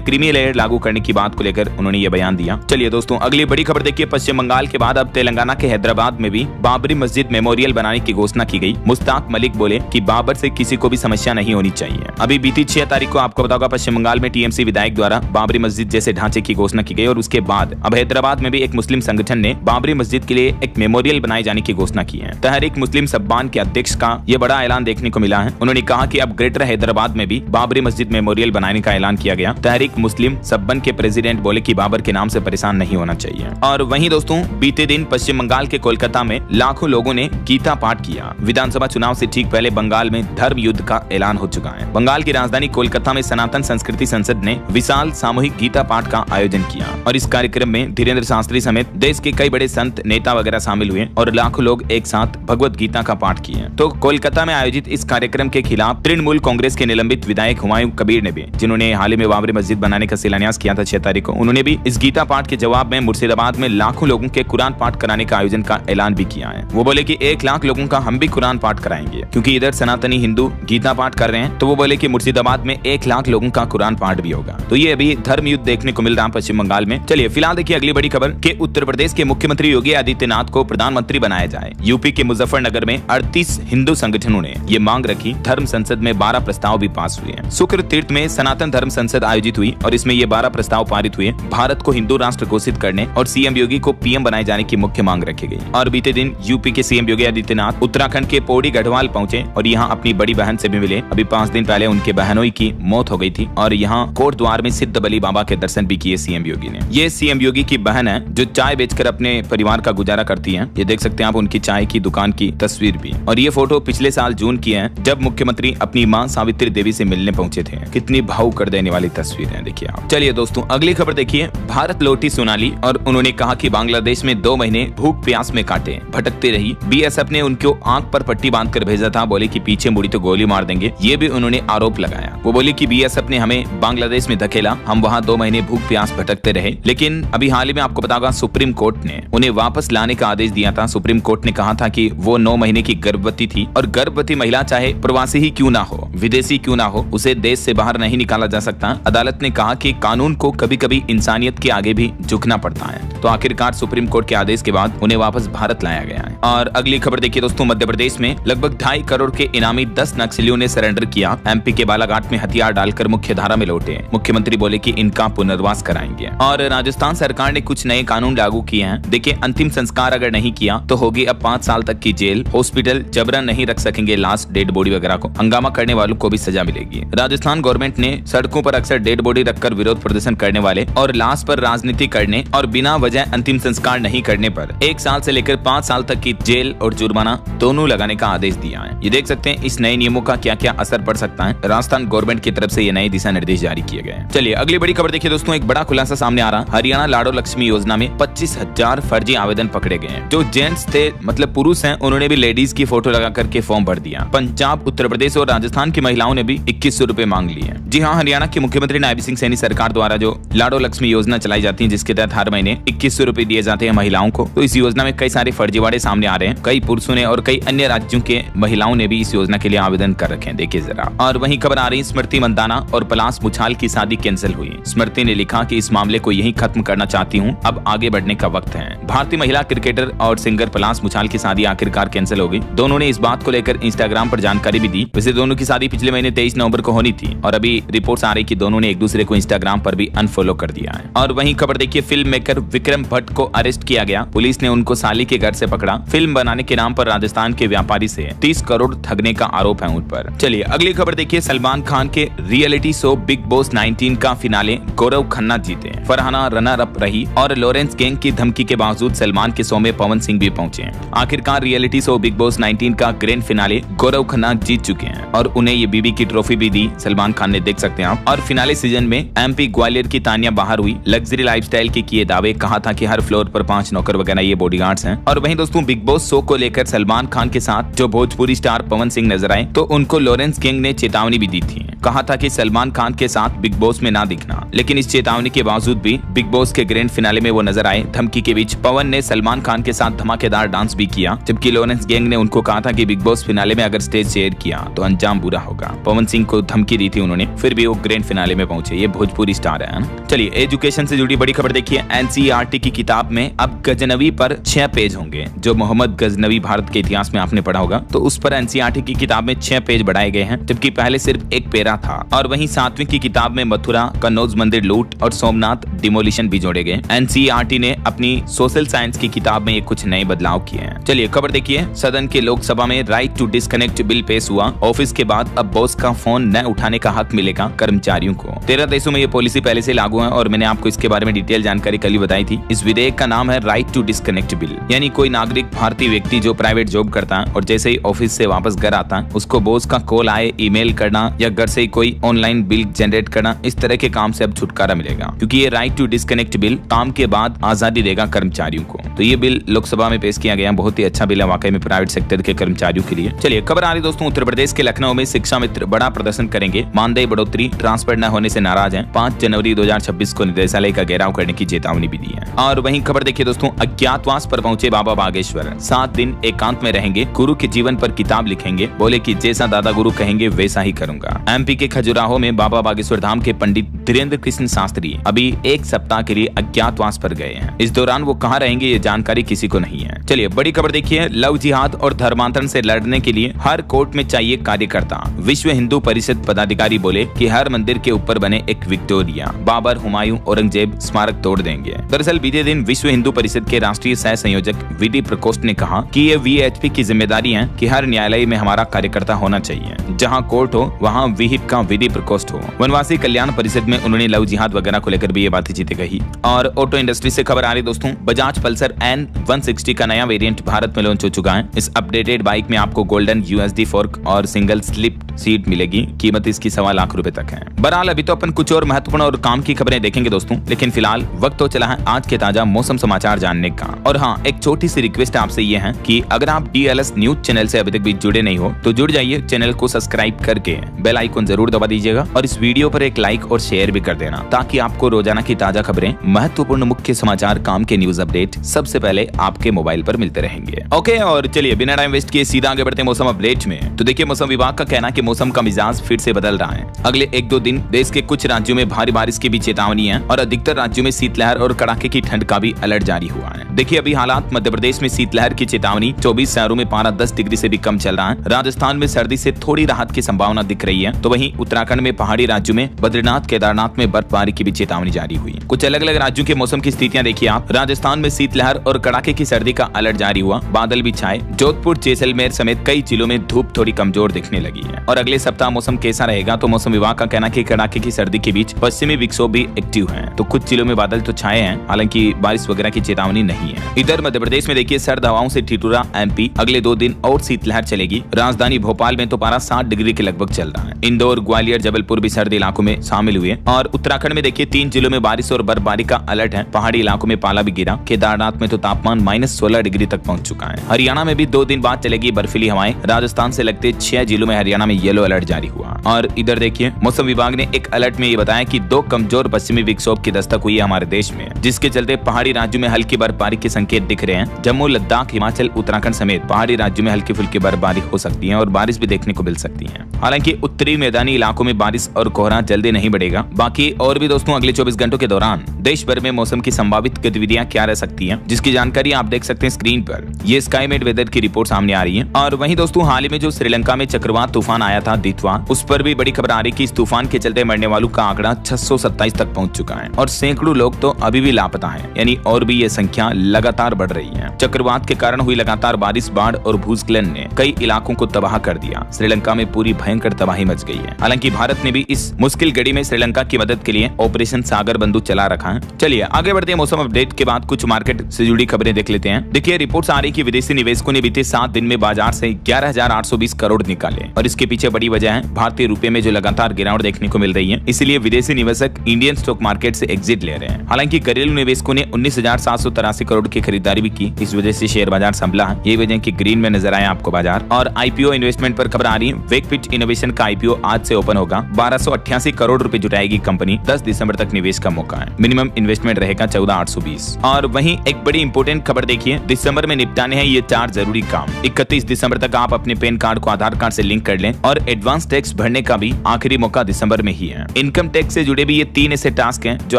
क्रीमी लेयर लागू करने की बात को लेकर उन्होंने ये बयान दिया। चलिए दोस्तों, अगली बड़ी खबर देखिए। पश्चिम बंगाल के बाद अब तेलंगाना के हैदराबाद में भी बाबरी मस्जिद मेमोरियल बनाने की घोषणा की गई। मुश्ताक मलिक बोले कि बाबर से किसी को भी समस्या नहीं होनी चाहिए। अभी बीती 6 तारीख को आपको बताऊंगा पश्चिम बंगाल में TMC विधायक द्वारा बाबरी मस्जिद जैसे ढांचे की घोषणा की गई और उसके बाद अब हैदराबाद में भी एक मुस्लिम संगठन ने बाबरी मस्जिद के लिए एक मेमोरियल बनाए जाने की घोषणा की है। तहरीक मुस्लिम सब्बान के अध्यक्ष का यह बड़ा ऐलान देखने को मिला है। उन्होंने कहा कि अब ग्रेटर हैदराबाद में भी बाबरी मस्जिद मेमोरियल बनाने का ऐलान किया गया। तहरीक मुस्लिम सब्बन के प्रेसिडेंट बोले कि बाबर के नाम से परेशान नहीं होना चाहिए। और वहीं दोस्तों, बीते दिन पश्चिम बंगाल के कोलकाता में लाखों लोगों ने गीता पाठ किया। विधानसभा चुनाव से ठीक पहले बंगाल में धर्म युद्ध का ऐलान हो चुका है। बंगाल की राजधानी कोलकाता में सनातन संस्कृति संसद ने विशाल सामूहिक गीता पाठ का आयोजन किया और इस कार्यक्रम में धीरेन्द्र शास्त्री समेत देश के कई बड़े संत नेता वगैरह शामिल हुए और लाखों लोग एक साथ भगवत गीता का पाठ किए। तो कोलकाता में आयोजित इस कार्यक्रम के खिलाफ तृणमूल कांग्रेस के निलंबित विधायक हुमायूं कबीर ने भी, जिन्होंने हाल ही में बाबरी मस्जिद बनाने का शिलान्यास किया था 6 तारीख को, उन्होंने भी इस गीता पाठ के जवाब में मुर्शिदाबाद में लाखों लोगों के कुरान पाठ कराने का आयोजन का ऐलान भी किया है। वो बोले कि 1 लाख लोगों का हम भी कुरान पाठ कराएंगे, क्योंकि इधर सनातनी हिंदू गीता पाठ कर रहे हैं। तो वो बोले कि मुर्शिदाबाद में 1 लाख लोगों का कुरान पाठ भी होगा। तो ये अभी धर्म युद्ध देखने को मिल रहा है पश्चिम बंगाल में। चलिए फिलहाल देखिए अगली बड़ी खबर कि उत्तर प्रदेश के मुख्यमंत्री योगी आदित्यनाथ को प्रधानमंत्री बनाया जाए। यूपी के मुजफ्फरनगर में 38 हिंदू संगठनों ने ये मांग रखी। धर्म संसद में 12 प्रस्ताव भी पास हुए हैं। शुक्र तीर्थ में सनातन धर्म संसद आयोजित हुई और इसमें ये 12 प्रस्ताव पारित हुए। भारत को हिंदू राष्ट्र घोषित करने और CM योगी को PM बनाए जाने की मुख्य मांग रखी गई। और बीते दिन यूपी के CM योगी आदित्यनाथ उत्तराखंड के पौड़ी गढ़वाल पहुंचे और यहाँ अपनी बड़ी बहन से भी मिले। अभी 5 दिन पहले उनके बहनोई की मौत हो गई थी और यहाँ कोट द्वार में सिद्ध बली बाबा के दर्शन भी किए CM योगी ने। ये CM योगी की बहन है जो चाय बेचकर अपने परिवार का गुजारा करती है। ये देख सकते हैं आप उनकी चाय की दुकान की तस्वीर भी। और ये फोटो पिछले साल जून की है, जब मुख्यमंत्री अपनी मां सावित्री देवी से मिलने पहुंचे थे। कितनी भावुक कर देने वाली तस्वीर है, देखिए आप। चलिए दोस्तों अगली खबर देखिए। भारत लौटी सोनाली और उन्होंने कहा कि बांग्लादेश में 2 महीने भूख प्यास में काटे, भटकते रही। BSF ने उनको आंख पर पट्टी बांधकर भेजा था, बोले कि पीछे मुड़ी तो गोली मार देंगे। ये भी उन्होंने आरोप लगाया। वो बोले कि BSF ने हमें बांग्लादेश में धकेला, हम वहाँ 2 महीने भूख प्यास भटकते रहे। लेकिन अभी हाल ही में आपको बताऊंगा सुप्रीम कोर्ट ने उन्हें वापस लाने का आदेश दिया था। सुप्रीम कोर्ट ने कहा था कि वो 9 महीने की गर्भवती थी और गर्भवती महिला चाहे प्रवासी ही क्यों ना हो, विदेशी क्यों ना हो, उसे देश से बाहर नहीं निकाला जा सकता। अदालत ने कहा कि कानून को कभी कभी इंसानियत के आगे भी झुकना पड़ता है। तो आखिरकार सुप्रीम कोर्ट के आदेश के बाद उन्हें वापस भारत लाया गया है। और अगली खबर देखिए दोस्तों, मध्य प्रदेश में लगभग 2.5 करोड़ के इनामी 10 नक्सलियों ने सरेंडर किया। MP के बालाघाट में हथियार डालकर मुख्य धारा में लौटे। मुख्यमंत्री बोले कि इनका पुनर्वास कराएंगे। और राजस्थान सरकार ने कुछ नए कानून लागू किए हैं। देखिए, अंतिम संस्कार अगर नहीं किया तो होगी अब 5 साल तक की जेल। हॉस्पिटल जबरन नहीं रख सकेंगे लाश, डेड बॉडी वगैरह को। हंगामा करने वालों को भी सजा मिलेगी। राजस्थान गवर्नमेंट ने सड़कों पर अक्सर डेड बॉडी रखकर विरोध प्रदर्शन करने वाले और लाश पर राजनीति करने और बिना वजह अंतिम संस्कार नहीं करने पर 1 साल से लेकर 5 साल तक की जेल और जुर्माना दोनों लगाने का आदेश दिया है। ये देख सकते हैं इस नए नियमों का क्या क्या असर पड़ सकता है। राजस्थान गवर्नमेंट की तरफ से ये नए दिशा निर्देश जारी किए गए हैं। चलिए अगली बड़ी खबर देखिए दोस्तों, एक बड़ा खुलासा सामने आ रहा। हरियाणा लाडो लक्ष्मी योजना में 25,000 फर्जी आवेदन पकड़े गए हैं। जो जेंट्स थे, मतलब पुरुष हैं, उन्होंने भी लेडीज की फोटो लगा करके फॉर्म भर दिया। पंजाब, उत्तर प्रदेश और राजस्थान की महिलाओं ने भी 2100 रुपए मांग लिए। जी हाँ, हरियाणा के मुख्यमंत्री नायब सिंह सैनी सरकार द्वारा जो लाडो लक्ष्मी योजना चलाई जाती है, जिसके तहत हर महीने 2100 रुपए दिए जाते हैं महिलाओं को। तो इस योजना में कई सारे फर्जीवाड़े सामने आ रहे हैं। कई पुरुषों ने और कई अन्य राज्यों के महिलाओं ने भी इस योजना के लिए आवेदन कर रखे हैं, देखिए जरा। और वहीं खबर आ रही, स्मृति मंदाना और पलाश मुछाल की शादी कैंसिल हुई। स्मृति ने लिखा कि इस मामले को यहीं खत्म करना चाहती हूँ, अब आगे बढ़ने का वक्त है। भारतीय महिला क्रिकेटर और सिंगर पलाश मुछाल की शादी आखिरकार कैंसिल हो गई। दोनों ने इस बात को लेकर इंस्टाग्राम पर जानकारी भी दी। वैसे दोनों की शादी पिछले महीने 23 नवंबर को होनी थी और अभी रिपोर्ट्स आ रही कि दोनों ने एक दूसरे को इंस्टाग्राम पर भी अनफॉलो कर दिया है। और वहीं खबर देखिए, फिल्म मेकर विक्रम भट्ट को अरेस्ट किया गया। पुलिस ने उनको साली के घर से पकड़ा। फिल्म बनाने के नाम पर राजस्थान के व्यापारी से 30 करोड़ ठगने का आरोप है उन पर। चलिए अगली खबर देखिए, सलमान खान के रियलिटी शो बिग बॉस 19 का फिनाले गौरव खन्ना जीते। फरहाना रनर अप रही और लॉरेंस गैंग की धमकी के बावजूद सलमान के शो में पवन सिंह भी पहुंचे। आखिरकार रियलिटी शो बिग बॉस 19 का ग्रैंड फिनाले गौरव खन्ना जीत चुके हैं और उन्हें ये बीबी की ट्रॉफी भी दी सलमान खान ने, देख सकते हैं आप। और फिनाले सीजन में MP ग्वालियर की तानिया बाहर हुई। लग्जरी लाइफस्टाइल के किए दावे, कहा था कि हर फ्लोर पर 5 नौकर वगैरह ये बॉडीगार्ड्स हैं। और वहीं दोस्तों, बिग बॉस शो को लेकर सलमान खान के साथ जो भोजपुरी स्टार पवन सिंह नजर आए तो उनको लॉरेंस गैंग ने चेतावनी भी दी थी। कहा था कि सलमान खान के साथ बिग बॉस में ना दिखना, लेकिन इस चेतावनी के बावजूद भी बिग बॉस के ग्रैंड फिनाले में वो नजर आए। धमकी के बीच पवन ने सलमान खान के साथ धमाकेदार डांस भी किया, जबकि लॉरेंस गैंग ने उनको कहा था कि बिग बॉस फिनाले में अगर स्टेज शेयर किया तो अंजाम बुरा होगा। पवन सिंह को धमकी दी थी उन्होंने, फिर भी वो ग्रैंड फिनाले में पहुंचे। ये भोजपुरी स्टार है ना। चलिए एजुकेशन से जुड़ी बड़ी खबर देखिए। एनसीईआरटी की किताब में अब गजनवी पर 6 पेज होंगे। जो मोहम्मद गजनवी भारत के इतिहास में आपने पढ़ा होगा, तो उस पर एनसीईआरटी की किताब में 6 पेज बढ़ाए गए हैं, जबकि पहले सिर्फ 1 पेरा था। और वहीं 7वीं की किताब में मथुरा, कन्नौज मंदिर लूट और सोमनाथ डिमोलिशन भी जोड़े गए। एनसीईआरटी ने अपनी सोशल साइंस की किताब में ये कुछ नए बदलाव किए हैं। चलिए खबर देखिए। सदन के लोकसभा में राइट टू डिस्कनेक्ट बिल पेश हुआ। ऑफिस के बाद अब बॉस का फोन न उठाने का हक मिलेगा कर्मचारियों को। 13 देशों में ये पॉलिसी पहले से लागू है और मैंने आपको इसके बारे में डिटेल जानकारी कल ही बताई थी। इस विधेयक का नाम है राइट टू डिस्कनेक्ट बिल, यानी कोई नागरिक भारतीय व्यक्ति जो प्राइवेट जॉब करता है और जैसे ही ऑफिस से वापस घर आता है, उसको बॉस का कॉल आए, ईमेल करना या घर से ही कोई ऑनलाइन बिल जनरेट करना, इस तरह के काम से अब छुटकारा मिलेगा, क्योंकि ये राइट टू डिस्कनेक्ट बिल काम के बाद आजादी देगा कर्मचारियों को। तो ये बिल लोकसभा में पेश किया गया, बहुत ही अच्छा बिल है वाकई में प्राइवेट सेक्टर के कर्मचारियों के लिए। चलिए खबर आ रही दोस्तों, उत्तर प्रदेश के लखनऊ में शिक्षा मित्र बड़ा प्रदर्शन करेंगे। मानदेय बढ़ोतरी ट्रांसफर न होने से नाराज हैं। 5 जनवरी 2026 को निदेशालय का घेराव करने की चेतावनी भी दी है। और वहीं खबर देखिए दोस्तों, अज्ञातवास पर पहुंचे बाबा बागेश्वर। 7 दिन एकांत में रहेंगे, गुरु के जीवन पर किताब लिखेंगे। बोले कि जैसा दादा गुरु कहेंगे वैसा ही करूंगा। एमपी के खजुराहो में बाबा बागेश्वर धाम के पंडित धीरेन्द्र कृष्ण शास्त्री अभी 1 सप्ताह के लिए अज्ञातवास पर गए हैं। इस दौरान वो कहाँ रहेंगे ये जानकारी किसी को नहीं है। चलिए बड़ी खबर देखिए। लव जिहाद और धर्मांतरण से लड़ने के लिए हर कोर्ट में चाहिए कार्यकर्ता। विश्व हिंदू परिषद पदाधिकारी बोले कि हर मंदिर के ऊपर बने एक विक्टोरिया, बाबर, हुमायूं, औरंगजेब स्मारक तोड़ देंगे। दरअसल बीते दिन विश्व हिंदू परिषद के राष्ट्रीय सह संयोजक वीडी प्रकोष्ठ ने कहा कि ये वीएचपी की जिम्मेदारी है कि हर न्यायालय में हमारा कार्यकर्ता होना चाहिए। जहाँ कोर्ट हो वहाँ विहिप का विधि प्रकोष्ठ हो। वनवासी कल्याण परिषद में उन्होंने लव जिहाद वगैरह को लेकर भी ये बातें चीतें कही। और ऑटो इंडस्ट्री से खबर आ रही दोस्तों, बजाज पल्सर N160 का नया वेरिएंट भारत में लॉन्च हो चुका है। इस अपडेटेड बाइक में आपको गोल्डन USD फोर्क और सिंगल स्लिप सीट मिलेगी। कीमत इसकी 1.25 लाख रुपए तक है। बहरहाल अभी तो अपन कुछ और महत्वपूर्ण और काम की खबरें देखेंगे दोस्तों, लेकिन फिलहाल वक्त तो चला है आज के ताजा मौसम समाचार जानने का। और हाँ, एक छोटी सी रिक्वेस्ट आपसे ये है कि अगर आप DLS न्यूज चैनल से अभी तक भी जुड़े नहीं हो तो जुड़ जाइए। चैनल को सब्सक्राइब करके बेल आइकन जरूर दबा दीजिएगा और इस वीडियो पर एक लाइक और शेयर भी कर देना, ताकि आपको रोजाना की ताजा खबरें, महत्वपूर्ण मुख्य समाचार, काम के न्यूज अपडेट सबसे पहले आपके मोबाइल पर मिलते रहेंगे। ओके, और चलिए बिना टाइम वेस्ट किए सीधा आगे बढ़ते हैं मौसम अपडेट में। तो देखिए, मौसम विभाग का कहना है कि मौसम का मिजाज फिर से बदल रहा है। अगले 1-2 दिन देश के कुछ राज्यों में भारी बारिश की भी चेतावनी है और अधिकतर राज्यों में शीतलहर और कड़ाके की ठंड का भी अलर्ट जारी हुआ है। देखिए अभी हालात, मध्य प्रदेश में शीतलहर की चेतावनी, 24 शहरों में पारा 10 डिग्री से भी कम चल रहा है। राजस्थान में सर्दी से थोड़ी राहत की संभावना दिख रही है। तो वहीं उत्तराखंड में पहाड़ी राज्यों में बद्रीनाथ, केदारनाथ में बर्फबारी की भी चेतावनी जारी हुई। कुछ अलग अलग राज्यों के मौसम की स्थितियां देखिए आप। राजस्थान में शीतलहर और कड़ाके की सर्दी का अलर्ट जारी हुआ, बादल भी छाए। जोधपुर, जैसलमेर समेत कई जिलों में धूप थोड़ी कमजोर दिखने लगी है। और अगले सप्ताह मौसम कैसा रहेगा, तो मौसम विभाग का कहना है कि कड़ाके की सर्दी के बीच पश्चिमी विक्षोभ भी एक्टिव है। तो कुछ जिलों में बादल तो छाए हैं, हालांकि बारिश वगैरह की चेतावनी नहीं है। इधर मध्य प्रदेश में देखिए सर्द हवाओं से ठिठुरा एमपी। अगले 2 दिन और शीतलहर चलेगी। राजधानी भोपाल में तो पारा 60 डिग्री के लगभग चल रहा है। इंदौर, ग्वालियर, जबलपुर भी सर्द इलाकों में शामिल हुए। और उत्तराखंड में देखिए 3 जिलों में बारिश और बर्फबारी का अलर्ट है। पहाड़ी इलाकों में पाला भी गिरा। केदारनाथ में तो तापमान -16 डिग्री तक पहुंच चुका है। हरियाणा में भी 2 दिन बाद चलेगी बर्फीली हवाएं। राजस्थान से लगते 6 जिलों में हरियाणा में येलो अलर्ट जारी हुआ। और इधर देखिए मौसम विभाग ने एक अलर्ट में ये बताया कि 2 कमजोर पश्चिमी विक्षोभ की दस्तक हुई है हमारे देश में, जिसके चलते पहाड़ी राज्यों में हल्की बर्फबारी के संकेत दिख रहे हैं। जम्मू, लद्दाख, हिमाचल, उत्तराखंड समेत पहाड़ी राज्यों में हल्की फुल्की बर्फबारी हो सकती है और बारिश भी देखने को मिल सकती है। हालांकि उत्तरी मैदानी इलाकों में बारिश और कोहरा जल्दी नहीं बढ़ेगा। बाकी और भी दोस्तों अगले 24 घंटों के दौरान देश भर में मौसम की संभावित गतिविधियां क्या रह सकती हैं, जिसकी जानकारी आप देख सकते हैं स्क्रीन पर। ये स्काईमेट वेदर की रिपोर्ट सामने आ रही है। और वहीं दोस्तों हाल ही में जो श्रीलंका में चक्रवात तूफान आया था दितवा, उस पर भी बड़ी खबर आ रही कि इस तूफान के चलते मरने वालों का आंकड़ा 627 तक पहुंच चुका है और सैकड़ों लोग तो अभी भी लापता हैं, यानी और भी ये संख्या लगातार बढ़ रही है। चक्रवात के कारण हुई लगातार बारिश, बाढ़ और भूस्खलन ने कई इलाकों को तबाह कर दिया। श्रीलंका में पूरी भयंकर तबाही मच गई है। हालांकि भारत ने भी इस मुश्किल घड़ी में श्रीलंका की मदद के लिए ऑपरेशन सागर बंधु चला रखा है। चलिए आगे बढ़ते हैं। मौसम अपडेट के बाद कुछ मार्केट से जुड़ी खबरें देख लेते हैं। देखिए रिपोर्ट्स आ रही कि विदेशी निवेशकों ने बीते 7 दिन में बाजार से 11,820 करोड़ निकाले और इसके पीछे बड़ी वजह है भारतीय रुपए में जो लगातार गिरावट देखने को मिल रही है। इसलिए विदेशी निवेशक इंडियन स्टॉक मार्केट से एग्जिट ले रहे हैं। हालांकि घरेलू निवेशकों ने 19,783 करोड़ की खरीदारी भी की। इस वजह से शेयर बाजार संभला है। ये वजह की ग्रीन में नजर आया आपको बाजार। और आईपीओ इन्वेस्टमेंट पर खबर आ रही है। वेकफिट इनोवेशन का आईपीओ आज से ओपन होगा। 1288 करोड़ रुपए जुटाएगी कंपनी। 10 दिसंबर तक निवेश निवेश का मौका है। मिनिमम इन्वेस्टमेंट रहेगा 14,820। और वहीं एक बड़ी इंपोर्टेंट खबर देखिए, दिसंबर में निपटाने हैं ये 4 जरूरी काम। 31 दिसंबर तक आप अपने पैन कार्ड को आधार कार्ड से लिंक कर लें और एडवांस टैक्स भरने का भी आखिरी मौका दिसंबर में ही है। इनकम टैक्स से जुड़े भी ये 3 ऐसे टास्क हैं जो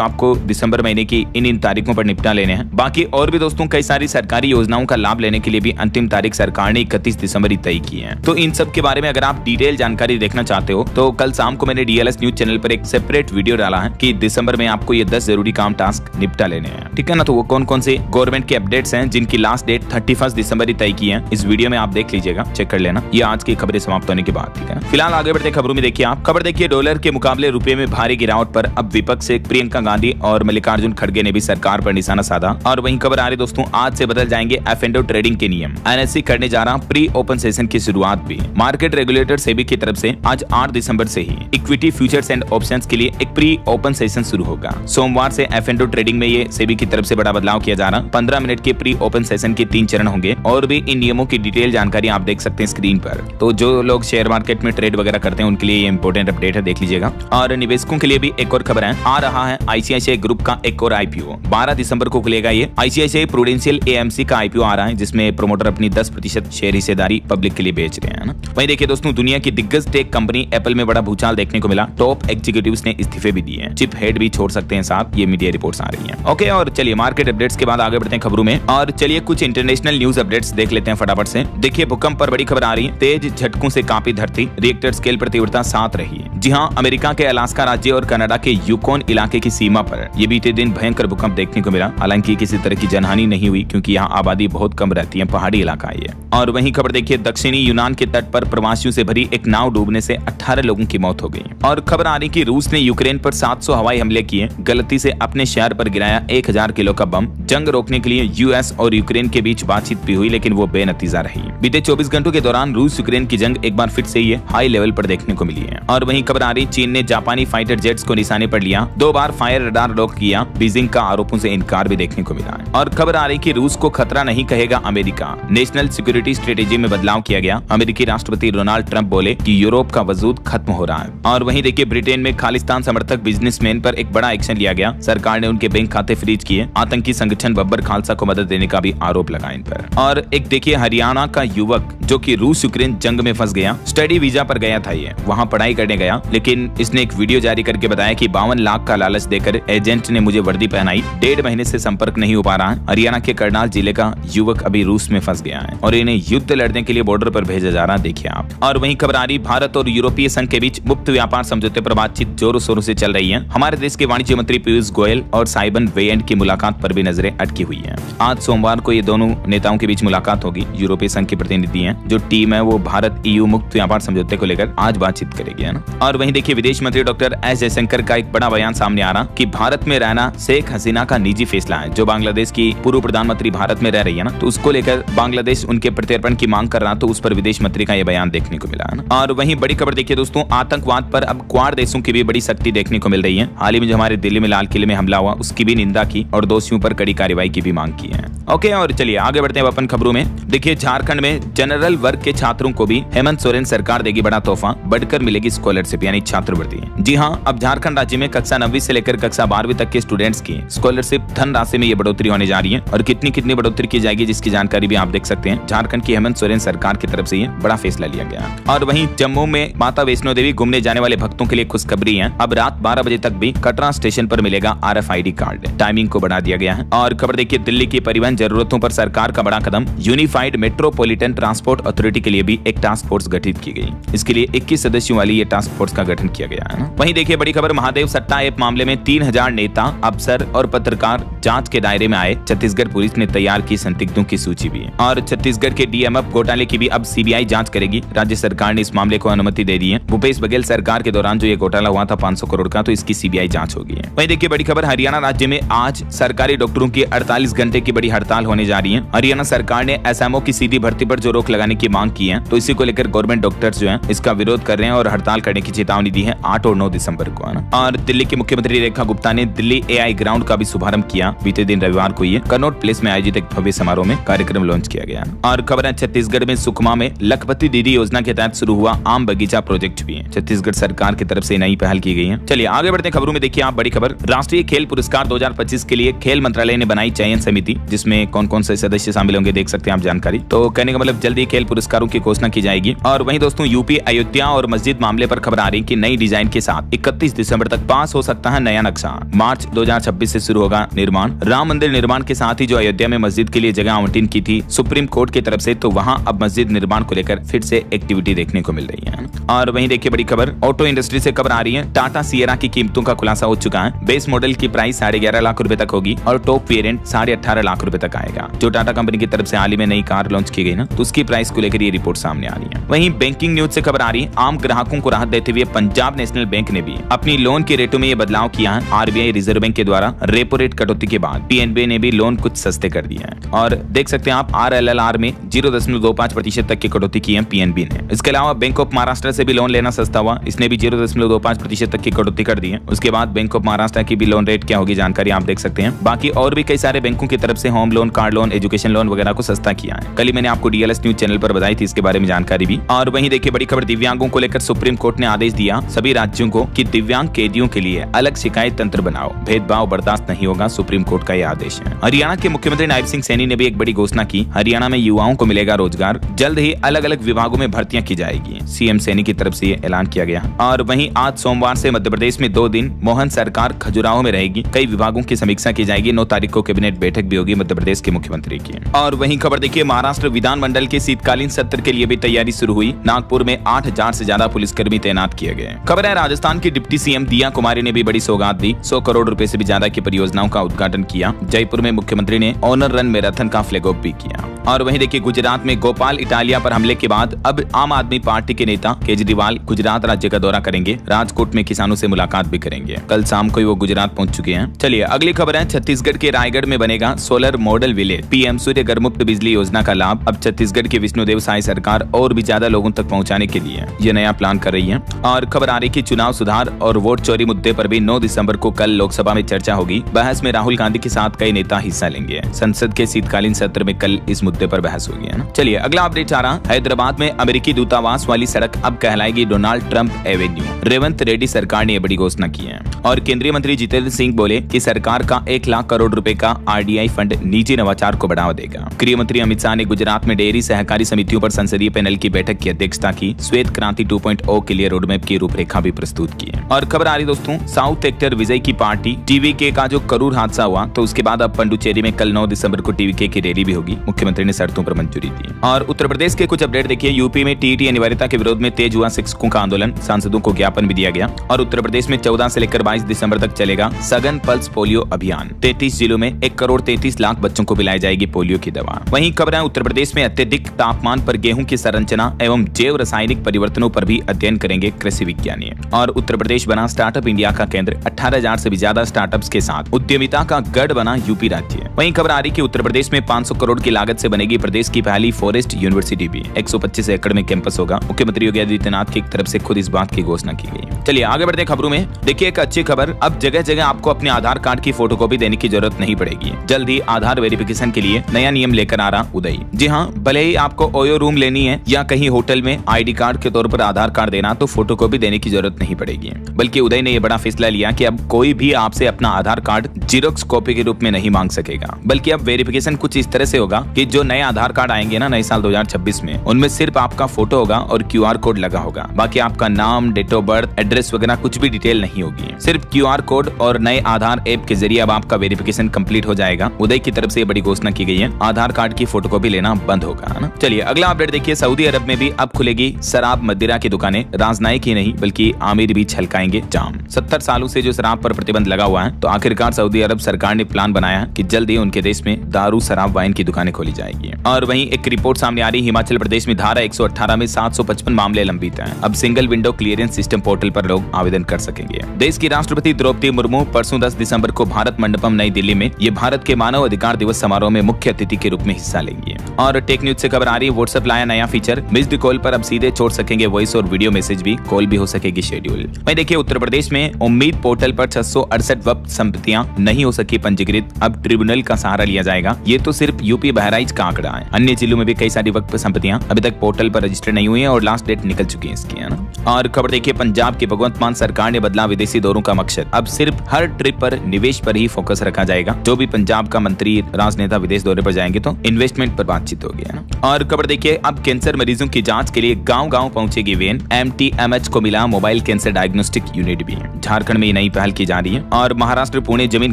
आपको दिसंबर महीने की इन तारीखों पर निपटा लेने हैं। बाकी और भी दोस्तों कई सारी सरकारी योजनाओं का लाभ लेने के लिए भी अंतिम तारीख सरकार ने 31 दिसंबर ही तय की है। तो इन सब के बारे में अगर आप डिटेल जानकारी देखना चाहते हो तो कल शाम को मैंने DLS न्यूज चैनल पर एक सेपरेट वीडियो डाला है कि दिसंबर में आपको ये 10 जरूरी काम टास्क निपटा लेने हैं, ठीक है ना। तो वो कौन कौन से गवर्नमेंट के अपडेट्स हैं जिनकी लास्ट डेट 31 दिसंबर ही तय की है, इस वीडियो में आप देख लीजिएगा, चेक कर लेना। ये आज की खबरें समाप्त होने के बाद, ठीक है। फिलहाल आगे बढ़ते खबरों में देखिए आप खबर देखिए, डॉलर के मुकाबले रुपए में भारी गिरावट पर अब विपक्ष से प्रियंका गांधी और मल्लिकार्जुन खड़गे ने भी सरकार पर निशाना साधा। और वहीं खबर आ रही दोस्तों, आज से बदल जाएंगे F&O ट्रेडिंग के नियम। NSE करने जा रहा प्री ओपन सेशन की शुरुआत भी। मार्केट रेगुलेटर सेबी की तरफ से आज 8 दिसंबर से ही इक्विटी फ्यूचर्स एंड ऑप्शंस के लिए एक प्री ओपन सेशन शुरू होगा। सोमवार से F&O ट्रेडिंग में ये सेबी की तरफ से बड़ा बदलाव किया जा रहा। 15 मिनट के प्री ओपन सेशन के 3 चरण होंगे और भी इन नियमों की डिटेल जानकारी आप देख सकते हैं स्क्रीन पर। तो जो लोग शेयर मार्केट में ट्रेड वगैरह करते हैं उनके लिए ये इंपॉर्टेंट अपडेट है, देख लीजिएगा। और निवेशकों के लिए भी एक और खबर है, आ रहा है ICICI ग्रुप का एक और IPO। 12 दिसंबर को खुलेगा ये ICICI प्रूडेंशियल AMC का IPO आ रहा है, जिसमें प्रोमोटर अपनी 10% शेयर हिस्सेदारी पब्लिक के लिए बेच रहे हैं ना। वहीं देखिए दोस्तों, दुनिया की दिग्गज टेक कंपनी एप्पल में बड़ा भूचाल देखने को मिला। टॉप एग्जीक्यूटिव्स ने इस्तीफे भी दिए हैं, चिप हेड भी छोड़ सकते हैं साथ, ये मीडिया रिपोर्ट्स आ रही हैं। ओके, और चलिए मार्केट अपडेट्स के बाद आगे बढ़ते हैं खबरों में। और चलिए कुछ इंटरनेशनल न्यूज अपडेट्स देख लेते हैं फटाफट से। देखिए भूकंप पर बड़ी खबर आ रही है, तेज झटकों से कांपी धरती, रिएक्टर स्केल पर तीव्रता 7 रही है। जी हां, अमेरिका के अलास्का राज्य और कनाडा के यूकोन इलाके की सीमा पर ये बीते दिन भयंकर भूकंप देखने को मिला। हालांकि किसी तरह की जनहानि नहीं हुई क्योंकि यहाँ आबादी बहुत कम रहती है, पहाड़ी इलाका है ये। और वहीं खबर देखिए, दक्षिणी यूनान के तट पर प्रवासियों से भरी एक नाव डूबने से 18 लोगों की मौत हो गई। और खबर आ रही कि रूस ने यूक्रेन पर 700 हवाई हमले किए, गलती से अपने शहर पर गिराया 1000 किलो का बम। जंग रोकने के लिए US और यूक्रेन के बीच बातचीत भी हुई, लेकिन वो बेनतीजा रही। बीते 24 घंटों के दौरान रूस यूक्रेन की जंग एक बार फिर से ये हाई लेवल पर देखने को मिली है। और वहीं खबर आ रही, चीन ने जापानी फाइटर जेट्स को निशाने पर लिया, 2 बार फायर रडार लॉक किया। बीजिंग का आरोपों से इनकार भी देखने को मिला है। और खबर आ रही कि रूस को खतरा नहीं कहेगा अमेरिका, नेशनल सिक्योरिटी स्ट्रेटेजी में बदलाव किया गया। अमेरिकी राष्ट्रपति डोनाल्ड ट्रंप बोले कि यूरोप का वजूद खत्म हो रहा है। और वहीं देखिए, ब्रिटेन में खालिस्तान समर्थक बिजनेसमैन पर एक बड़ा एक्शन लिया गया। सरकार ने उनके बैंक खाते फ्रीज किए। आतंकी संगठन बब्बर खालसा को मदद देने का भी आरोप लगा इन पर। और एक देखिए, हरियाणा का युवक जो कि रूस यूक्रेन जंग में फंस गया, स्टडी वीजा पर गया था, ये वहां पढ़ाई करने गया, लेकिन इसने एक वीडियो जारी करके बताया कि 52 लाख का लालच देकर एजेंट ने मुझे वर्दी पहनाई, 1.5 महीने से संपर्क नहीं हो पा रहा है। हरियाणा के करनाल जिले का युवक अभी रूस में फंस गया है और इन्हें युद्ध लड़ने के लिए बॉर्डर पर भेजा जा रहा, देखिए आप। और वहीं खबर आ रही, भारत और यूरोपीय संघ के बीच मुक्त व्यापार समझौते पर बातचीत जोरों शोरों से चल रही है। हमारे देश के वाणिज्य मंत्री पीयूष गोयल और साइमन वेयेंट की मुलाकात पर भी नजरें अटकी हुई है। आज सोमवार को ये दोनों नेताओं के बीच मुलाकात होगी। यूरोपीय संघ के प्रतिनिधि हैं, जो टीम है वो भारत EU मुक्त व्यापार समझौते को लेकर आज बातचीत करेगी, है ना। और वहीं देखिए, विदेश मंत्री डॉक्टर S जयशंकर का एक बड़ा बयान सामने आ रहा कि भारत में रहना शेख हसीना का निजी फैसला है। जो बांग्लादेश की पूर्व प्रधानमंत्री भारत में रह रही है ना, तो उसको लेकर बांग्लादेश उनके प्रत्यर्पण की मांग कर रहा, तो उस पर विदेश मंत्री का यह बयान देखने को मिला है ना। और वहीं बड़ी खबर देखिए दोस्तों, आतंकवाद पर अब क्वाड देशों की भी बड़ी सख्ती देखने को मिल रही है। हाल ही में जो हमारे दिल्ली में लाल किले में हमला हुआ, उसकी भी निंदा की और दोषियों पर कड़ी कार्रवाई की भी मांग की है। ओके, और चलिए आगे बढ़ते हैं अपन खबरों में। देखिए, झारखंड में जनरल वर्ग के छात्रों को भी हेमंत सोरेन सरकार देगी बड़ा तोहफा, बढ़कर मिलेगी स्कॉलरशिप यानी छात्रवृत्ति। जी हां, अब झारखंड राज्य में कक्षा 9वीं से लेकर कक्षा 12वीं तक के स्टूडेंट्स की स्कॉलरशिप धन राशि में ये बढ़ोतरी होने जा रही है। और कितनी कितनी बढ़ोतरी की जाएगी जिसकी जानकारी भी आप देख सकते हैं। झारखंड की हेमंत सोरेन सरकार की तरफ से ये बड़ा फैसला लिया गया। और वहीं जम्मू में माता वैष्णो देवी घूमने जाने वाले भक्तों के लिए खुशखबरी है। अब रात 12 बजे तक भी कटरा स्टेशन पर मिलेगा RFID कार्ड, टाइमिंग को बढ़ा दिया गया है। और खबर देखिए, दिल्ली की परिवहन जरूरतों पर सरकार का बड़ा कदम, यूनिफाइड मेट्रोपॉलिटन ट्रांसपोर्ट अथॉरिटी के लिए भी एक टास्क फोर्स गठित की गई। इसके लिए 21 सदस्यों वाली ये टास्क फोर्स का गठन किया गया है। वहीं देखिए, बड़ी खबर, महादेव सट्टा ऐप मामले में 3000 नेता, अफसर और पत्रकार जांच के दायरे में आए। छत्तीसगढ़ पुलिस ने तैयार की संदिग्धों की सूची भी है। और छत्तीसगढ़ के DMF घोटाले की भी अब CBI जांच करेगी। राज्य सरकार ने इस मामले को अनुमति दे दी है। भूपेश बघेल सरकार के दौरान जो ये घोटाला हुआ था 500 करोड़ का, तो इसकी CBI जांच होगी। वहीं देखिए, बड़ी खबर, हरियाणा राज्य में आज सरकारी डॉक्टरों की 48 घंटे की बड़ी हड़ताल होने जा रही है। हरियाणा सरकार ने SMO की सीधी भर्ती पर जो रोक लगाने की मांग की है, तो इसी को लेकर गवर्नमेंट डॉक्टर्स जो हैं इसका विरोध कर रहे हैं और हड़ताल करने की चेतावनी दी है 8 और 9 दिसंबर को, है ना। और दिल्ली की मुख्यमंत्री रेखा गुप्ता ने दिल्ली AI ग्राउंड का भी शुभारंभ किया। बीते दिन रविवार को ये कनॉट प्लेस में आयोजित एक भव्य समारोह में कार्यक्रम लॉन्च किया गया। और खबर है, छत्तीसगढ़ में सुकमा में लखपति दीदी योजना के तहत शुरू हुआ आम बगीचा प्रोजेक्ट भी है। छत्तीसगढ़ सरकार की तरफ से नई पहल की गई है। चलिए आगे बढ़ते खबरों में। देखिए, आप बड़ी खबर, राष्ट्रीय खेल पुरस्कार 2025 के लिए खेल मंत्रालय ने बनाई चयन समिति, जिसमें कौन कौन से सदस्य शामिल होंगे देख सकते हैं आप जानकारी। तो कहने का मतलब जल्दी खेल पुरस्कारों की घोषणा की जाएगी। और वहीं दोस्तों यूपी अयोध्या और मस्जिद मामले पर खबर आ रही कि नई डिजाइन के साथ 31 दिसंबर तक पास हो सकता है नया नक्शा। मार्च 2026 से शुरू होगा निर्माण। राम मंदिर निर्माण के साथ ही जो अयोध्या में मस्जिद के लिए जगह आवंटन की थी सुप्रीम कोर्ट की तरफ से, तो वहां अब मस्जिद निर्माण को लेकर फिर से एक्टिविटी देखने को मिल रही है। और वहीं देखिए बड़ी खबर, ऑटो इंडस्ट्री से खबर आ रही है, टाटा सिएरा की कीमतों का खुलासा हो चुका है। बेस मॉडल की प्राइस 11.5 लाख रुपए तक होगी और टॉप वेरिएंट 18.5 लाख रुपए तक आएगा। जो टाटा कंपनी की तरफ से हाल ही में नई कार लॉन्च की गई ना, तो उसकी प्राइस को लेकर ये रिपोर्ट सामने आ रही है। वहीं बैंकिंग न्यूज से खबर आ रही है, आम ग्राहकों को राहत देते हुए पंजाब नेशनल बैंक ने भी अपनी लोन के रेटों में ये बदलाव किया है। आरबीआई रिजर्व बैंक के द्वारा रेपो रेट कटौती के बाद पीएनबी ने भी लोन कुछ सस्ते कर दिए हैं। और देख सकते हैं आप आरएलएलआर में 0.25% तक की कटौती की है पीएनबी ने। इसके अलावा बैंक ऑफ महाराष्ट्र से भी लोन लेना सस्ता हुआ, इसने भी 0.25% तक की कटौती कर दी है। उसके बाद बैंक ऑफ महाराष्ट्र की भी लोन रेट क्या होगी जानकारी आप देख सकते हैं। बाकी और भी कई सारे बैंकों की तरफ से home loan, car loan, education loan वगैरह को सस्ता किया है। कल ही मैंने आपको डीएलएस न्यूज चैनल पर बताई थी इसके बारे में जानकारी भी। और वहीं देखिए बड़ी खबर, दिव्यांगों को लेकर सुप्रीम कोर्ट ने आदेश दिया सभी राज्यों को कि दिव्यांग कैदियों के लिए अलग शिकायत तंत्र बनाओ, भेदभाव बर्दाश्त नहीं होगा। सुप्रीम कोर्ट का यह आदेश है। हरियाणा के मुख्यमंत्री नायब सिंह सैनी ने भी एक बड़ी घोषणा की, हरियाणा में युवाओं को मिलेगा रोजगार, जल्द ही अलग अलग विभागों में भर्तियां की जाएगी। सीएम सैनी की तरफ से ये ऐलान किया गया। और वहीं आज सोमवार से मध्य प्रदेश में 2 दिन मोहन सरकार खजुराहो में रहेगी। कई विभागों की समीक्षा की जाएगी। 9 तारीख को कैबिनेट बैठक भी होगी मध्य प्रदेश के मुख्यमंत्री की। और वहीं खबर देखिए, महाराष्ट्र विधानमंडल के शीतकालीन सत्र के लिए भी तैयारी शुरू हुई। नागपुर में 8000 से ज्यादा पुलिसकर्मी तैनात किए गए। खबर है राजस्थान की डिप्टी सीएम दिया कुमारी ने भी बड़ी सौगात दी। 100 करोड़ रुपए से भी ज्यादा की परियोजनाओं का उद्घाटन किया। जयपुर में मुख्यमंत्री ने ऑनर रन मैराथन का फ्लैग ऑफ भी किया। और वहीं देखिए गुजरात में गोपाल इटालिया पर हमले के बाद अब आम आदमी पार्टी के नेता केजरीवाल गुजरात राज्य का दौरा करेंगे। राजकोट में किसानों से मुलाकात भी करेंगे। कल शाम को वो गुजरात पहुंच चुके हैं। चलिए अगली खबर है, छत्तीसगढ़ के रायगढ़ में बनेगा सोलर मॉडल विलेज। पीएम सूर्य घर मुफ्त बिजली योजना का लाभ अब छत्तीसगढ़ के विष्णुदेव साय सरकार और भी ज्यादा लोगों तक पहुंचाने के लिए ये नया प्लान कर रही है। और खबर आ रही कि चुनाव सुधार और वोट चोरी मुद्दे पर भी 9 दिसंबर को कल लोकसभा में चर्चा होगी। बहस में राहुल गांधी के साथ कई नेता हिस्सा लेंगे। संसद के शीतकालीन सत्र में कल इस मुद्दे पर बहस होगी। चलिए अगला अपडेट आ रहा, हैदराबाद में अमेरिकी दूतावास वाली सड़क अब कहलाएगी Donald Trump avenue. Revanth Reddy सरकार ने यह बड़ी घोषणा की है। और केंद्रीय मंत्री जितेंद्र सिंह बोले कि सरकार का 1 लाख करोड़ रुपए का आरडीआई फंड निजी नवाचार को बढ़ावा देगा। गृह मंत्री अमित शाह ने गुजरात में डेयरी सहकारी समितियों पर संसदीय पैनल की बैठक की अध्यक्षता की। श्वेत क्रांति 2.0 के लिए रोडमैप की रूपरेखा भी प्रस्तुत की है। और खबर आ रही दोस्तों, साउथ एक्टर विजय की पार्टी टीवीके का जो करूर हादसा हुआ, तो उसके बाद अब पंडुचेरी में कल 9 दिसंबर को टीवीके की रैली भी होगी। मुख्यमंत्री ने शर्तों पर मंजूरी दी। और उत्तर प्रदेश के कुछ अपडेट देखिए, यूपी में टीईटी अनिवार्यता के विरोध में तेज हुआ शिक्षकों का आंदोलन। सांसदों को ज्ञापन भी दिया गया। और उत्तर प्रदेश में 14 से लेकर 22 दिसंबर तक चलेगा सघन पल्स पोलियो अभियान। 33 जिलों में 1,33,00,000 बच्चों को पिलाई जाएगी पोलियो की दवा। वहीं खबर है, उत्तर प्रदेश में अत्यधिक तापमान पर गेहूं की संरचना एवं जैव रासायनिक परिवर्तनों पर भी अध्ययन करेंगे कृषि विज्ञानी। और उत्तर प्रदेश बना स्टार्टअप इंडिया का केंद्र। 18,000 से भी ज्यादा स्टार्टअप्स के साथ उद्यमिता का गढ़ बना यूपी राज्य। वहीं खबर आ रही कि उत्तर प्रदेश में 500 करोड़ की लागत से बनेगी प्रदेश की पहली फॉरेस्ट यूनिवर्सिटी भी। 125 एकड़ में कैंपस होगा। मुख्यमंत्री योगी आदित्यनाथ की तरफ से खुद इस बात की घोषणा की गई। चलिए आगे बढ़ते खबरों में। देखिए एक अच्छी खबर, अब जगह जगह आपको अपने आधार कार्ड की फोटोकॉपी देने की जरूरत नहीं पड़ेगी। जल्द ही आधार वेरिफिकेशन के लिए नया नियम लेकर आ रहा उदय। जी हाँ, भले ही आपको ओयो रूम लेनी है या कहीं होटल में आईडी कार्ड के तौर पर आधार कार्ड देना, तो फोटोकॉपी देने की जरूरत नहीं पड़ेगी। बल्कि उदय ने यह बड़ा फैसला लिया कि अब कोई भी आपसे अपना आधार कार्ड जीरोक्स कॉपी के रूप में नहीं मांग सकेगा, बल्कि अब वेरिफिकेशन कुछ इस तरह से होगा कि जो नए आधार कार्ड आएंगे ना नए साल 2026 में, उनमें सिर्फ आपका फोटो होगा और क्यूआर कोड लगा होगा। बाकी आपका नाम, डेट ऑफ बर्थ, एड्रेस वगैरह कुछ भी डिटेल नहीं होगी। सिर्फ क्यूआर कोड और नए आधार ऐप के जरिए अब आपका वेरिफिकेशन कंप्लीट हो जाएगा। उदय की तरफ से बड़ी घोषणा की गई है। आधार कार्ड की फोटोकॉपी लेना बंद होगा ना। चलिए अगला अपडेट देखिए, सऊदी अरब में भी अब खुलेगी शराब मदिरा की दुकानें। राजनायिक ही नहीं बल्कि आमिर भी छलकाएंगे जाम। 70 सालों से जो शराब पर प्रतिबंध लगा हुआ है, तो आखिरकार सऊदी अरब सरकार ने प्लान बनाया है कि जल्द ही उनके देश में दारू, शराब, वाइन की दुकानें खोली जाएगी। और वहीं एक रिपोर्ट सामने आ रही, हिमाचल प्रदेश में धारा 118 में 755 मामले लंबित हैं। अब single window clearance system portal पर लोग आवेदन कर सकेंगे। देश की राष्ट्रपति द्रौपदी मुर्मू परसों 10 दिसंबर को भारत मंडपम नई दिल्ली में ये भारत के मानव अधिकार दिवस समारोह में मुख्य अतिथि के रूप में हिस्सा लेंगे। और टेक न्यूज से खबर आ रही है, व्हाट्सएप लाया नया फीचर। मिस्ड कॉल पर अब सीधे छोड़ सकेंगे वॉइस और वीडियो मैसेज भी, कॉल भी हो सकेगी शेड्यूल। वहीं देखिए उत्तर प्रदेश में उम्मीद पोर्टल पर 668 वक्त संपत्तियां नहीं हो सकी पंजीकृत। अब ट्रिब्यूनल पोर्टल का सहारा लिया जाएगा। ये तो सिर्फ यूपी बहराइच का आंकड़ा है, अन्य जिलों में भी कई सारी वक्फ संपत्तियां अभी तक पोर्टल पर रजिस्टर नहीं हुई है और लास्ट डेट निकल चुकी है इसकी, है ना। और खबर देखिए, पंजाब के भगवंत मान सरकार ने बदला विदेशी दौरों का मकसद। अब सिर्फ हर ट्रिप पर निवेश पर ही फोकस रखा जाएगा। जो भी पंजाब का मंत्री राजनेता विदेश दौरे पर जाएंगे तो इन्वेस्टमेंट पर बातचीत होगी, है ना। और खबर देखिए, अब कैंसर मरीजों की जांच के लिए गांव-गांव पहुंचेगी वैन। MTMH को मिला मोबाइल कैंसर डायग्नोस्टिक यूनिट भी। झारखंड में नई पहल की जा रही है। और महाराष्ट्र पुणे जमीन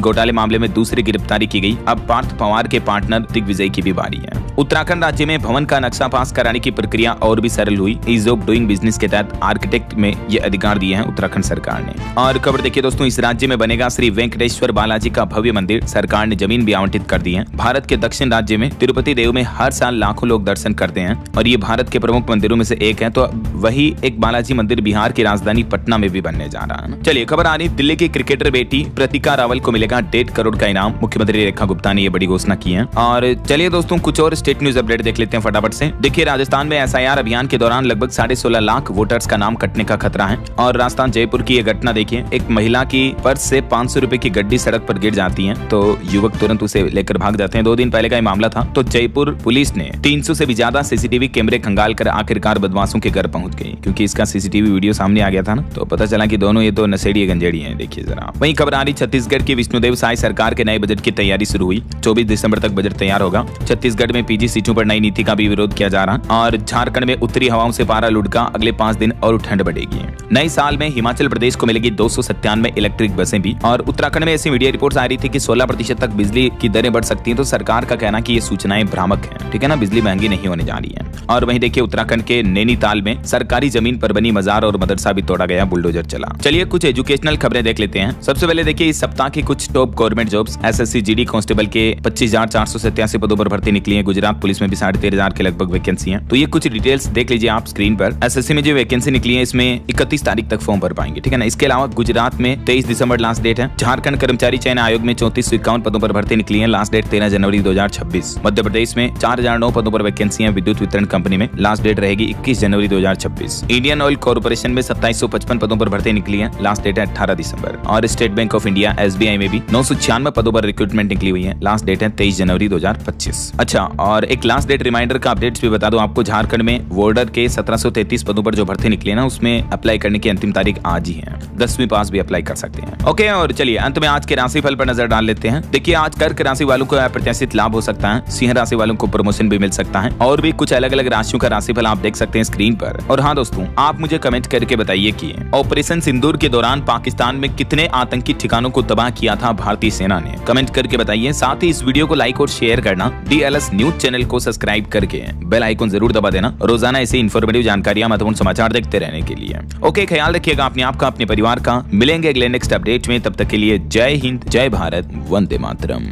घोटाले मामले में दूसरी गिरफ्तारी की गई। अब पार्थ पवार के पार्टनर दिग्विजय की भी बारी है। उत्तराखंड राज्य में भवन का नक्शा पास कराने की प्रक्रिया और भी सरल हुई। ईज ऑफ डूइंग बिजनेस के तहत आर्किटेक्ट में ये अधिकार दिए हैं उत्तराखंड सरकार ने। और खबर देखिए दोस्तों, इस राज्य में बनेगा श्री वेंकटेश्वर बालाजी का भव्य मंदिर। सरकार ने जमीन भी आवंटित कर दी है। भारत के दक्षिण राज्य में तिरुपति देव में हर साल लाखों लोग दर्शन करते हैं और ये भारत के प्रमुख मंदिरों में से एक है। तो वही एक बालाजी मंदिर बिहार की राजधानी पटना में भी बनने जा रहा है। चलिए खबर आ रही, दिल्ली की क्रिकेटर बेटी प्रतिका रावल को मिलेगा 1.5 करोड़ का इनाम। मुख्यमंत्री रेखा गुप्ता ने ये बड़ी घोषणा की है। और चलिए दोस्तों, कुछ और स्टेट न्यूज अपडेट देख लेते हैं फटाफट से। देखिए, राजस्थान में SIR अभियान के दौरान लगभग 16.5 लाख वोटर्स का नाम कटने का खतरा है। और राजस्थान जयपुर की यह घटना देखिए, एक महिला की पर्स से 500 रुपए की गड्डी सड़क पर गिर जाती है तो युवक तुरंत उसे लेकर भाग जाते हैं। 2 दिन पहले का ये मामला था। तो जयपुर पुलिस ने 300 से भी ज्यादा CCTV कैमरे खंगाल कर आखिरकार बदमाशों के घर पहुंच गई, क्योंकि इसका CCTV वीडियो सामने आ गया था ना, तो पता चला कि दोनों ये तो नशेड़ी गंजेड़ी हैं। देखिए जरा। वहीं खबर आ रही, छत्तीसगढ़ की विष्णुदेव साय सरकार के नए बजट की तैयारी शुरू हुई। 24 दिसंबर तक बजट तैयार होगा। छत्तीसगढ़ में PG सीटों पर नई नीति का भी विरोध किया जा रहा। और झारखंड में उत्तरी हवाओं से पारा लुढ़का, अगले 5 दिन और ठंड बढ़ेगी। नए साल में हिमाचल प्रदेश को मिलेगी 297 इलेक्ट्रिक बसें भी। और उत्तराखंड में ऐसी मीडिया रिपोर्ट्स आ रही थी कि 16% तक बिजली की दरें बढ़ सकती हैं। तो सरकार का कहना कि ये सूचनाएं भ्रामक हैं, ठीक है ना, बिजली महंगी नहीं होने जा रही है। और वहीं देखिए, उत्तराखंड के नैनीताल में सरकारी जमीन पर बनी मजार और मदरसा भी तोड़ा गया, बुलडोजर चला। चलिए कुछ एजुकेशनल खबरें देख लेते हैं। सबसे पहले देखिए, इस सप्ताह की कुछ top government jobs. SSC GD constable के 25,487 पदों पर भर्ती निकली है। गुजरात पुलिस में भी 13,500 के लगभग वैकेंसी है। तो ये कुछ डिटेल्स देख लीजिए आप स्क्रीन पर। SSC में जो वैकेंसी निकली है, इसमें 31 तारीख तक फॉर्म भर पाएंगे, ठीक है ना। इसके अलावा गुजरात में 23 दिसंबर लास्ट डेट है। झारखंड कर्मचारी चयन आयोग में 3451 पदों पर भर्ती निकली है, लास्ट डेट 13 जनवरी 2026। मध्य प्रदेश में 4009 पदों पर वैकेंसी है। विद्युत वितरण कंपनी में लास्ट डेट रहेगी 21 जनवरी 2026। इंडियन ऑयल कॉर्पोरेशन में 2755 पदों पर भर्ती निकली है, लास्ट डेट है 18 दिसंबर। और state bank of India SBI में भी 996 पदों पर रिक्रूटमेंट निकली हुई है, लास्ट डेट है 23 जनवरी 2025। अच्छा, और एक लास्ट डेट रिमाइंडर का अपडेट्स भी बता दूं आपको। झारखंड में वार्डर के 1733 पदों पर जो भर्ती निकली है ना, उसमें अप्लाई करने की अंतिम तारीख आज ही है। 10वीं पास भी अप्लाई कर सकते हैं। ओके, और चलिए अंत में आज के राशिफल पर नजर डाल लेते हैं। देखिए, आज कर्क राशि वालों को अप्रत्याशित लाभ हो सकता है। सिंह राशि वालों को प्रमोशन भी मिल सकता है। और भी कुछ अलग अलग राशियों का राशिफल आप देख सकते हैं स्क्रीन पर। और हाँ दोस्तों, आप मुझे कमेंट करके बताइए कि ऑपरेशन सिंदूर के दौरान पाकिस्तान में कितने आतंकी ठिकानों को तबाह किया था भारतीय सेना ने। कमेंट करके बताइए। साथ ही इस वीडियो को लाइक और शेयर करना। DLS न्यूज चैनल को सब्सक्राइब करके बेल आइकन जरूर दबा देना, रोजाना ऐसे इन्फॉर्मेटिव जानकारियां, महत्वपूर्ण समाचार देखते रहने के लिए। ओके, ख्याल रखिएगा अपने आप का, अपने परिवार का। मिलेंगे अगले नेक्स्ट अपडेट में, तब तक के लिए जय हिंद, जय भारत, वंदे मातरम।